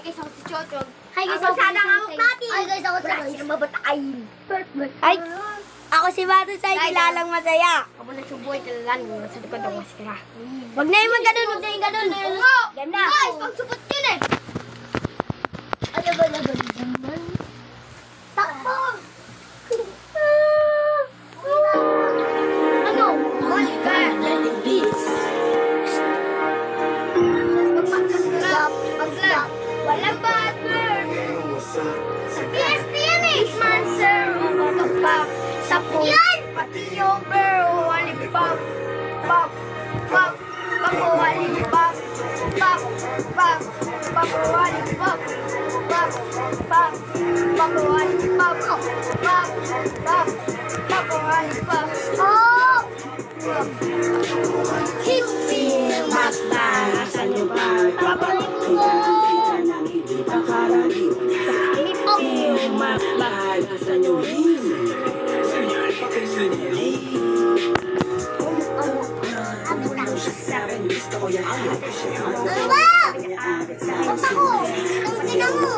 guys, ako si Chochog. Hi guys, Ako ako sana si nga Sensei. papi. Hi guys, ako si Wala Sensei. silang babatayin. Ay, ako si Batusay, kilalang masaya. Ako na suboy, talalan mo sa likod ng maskara. Wag na yung ganun, wag na yung ganun. Game na. Guys, pang supot yun eh. Alaban naman. Takbo! Ano? Holy God. Mag-vlog. Walang partner. Sa PSP yan eh. Monster. Pop. Sa pool. Pati yung girl. Walipop. Pop. Pop. Papo walipop. Pop. Pop. Papo walipop. Pop. Pop. Papo walipop. Pop. Pop. Papo walipop. Oh! Hit feel Mazda. Saan yung papalik mo? Hindi pa karaniwan. Hit feel Mazda. Saan yung Ano ba? Basta ko. Tingnan mo.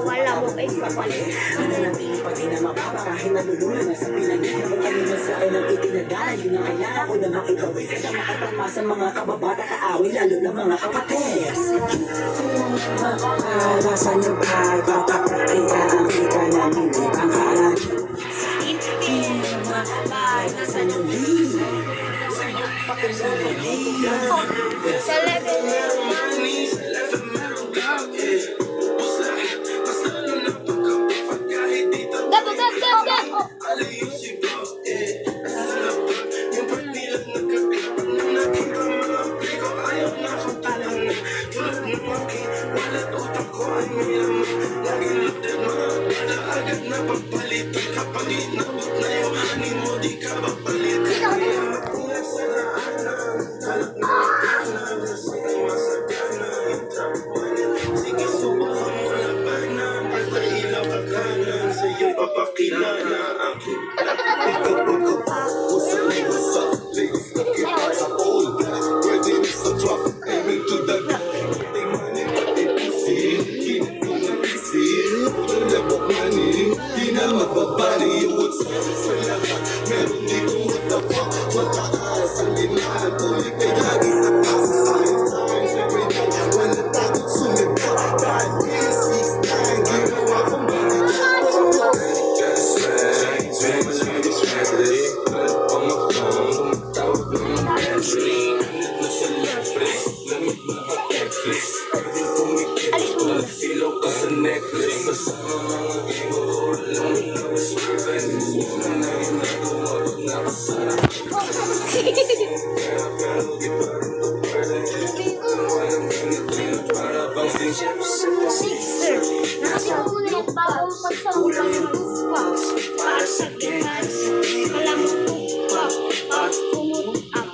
Wala mo kayo papalit. Sa mga kababata kaaway, lalo na mga kapatid. Alasan yung pagbatak, kaya ang kita na hindi pangkalan. Alasan yung Sa level Nakasimulit bagong pagsamulang ng lupa. para sa ginas. Alam mo tupa at umuap.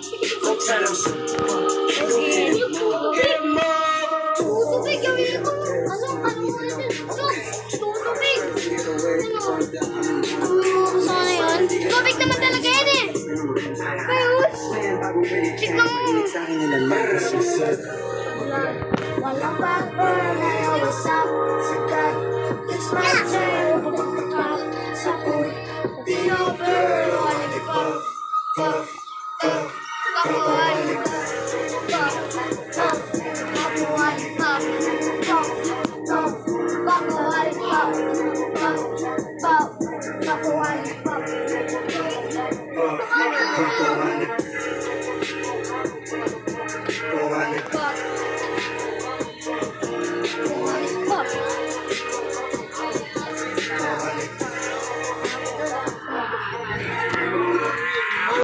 Tutubig yung ito. Ano ulit? Tutubig. Gusto ko na yun. Tubig naman talaga yan eh. Ayos. Tignan mo. Walang backburn, ayaw wasap. Sagat, it's my turn. Pagpapakap sa pool. Pino girl, walipop. Pop, pop, papo walipop. Pop, pop, papo walipop. Pop, pop, papo walipop. Pop, pop, papo walipop.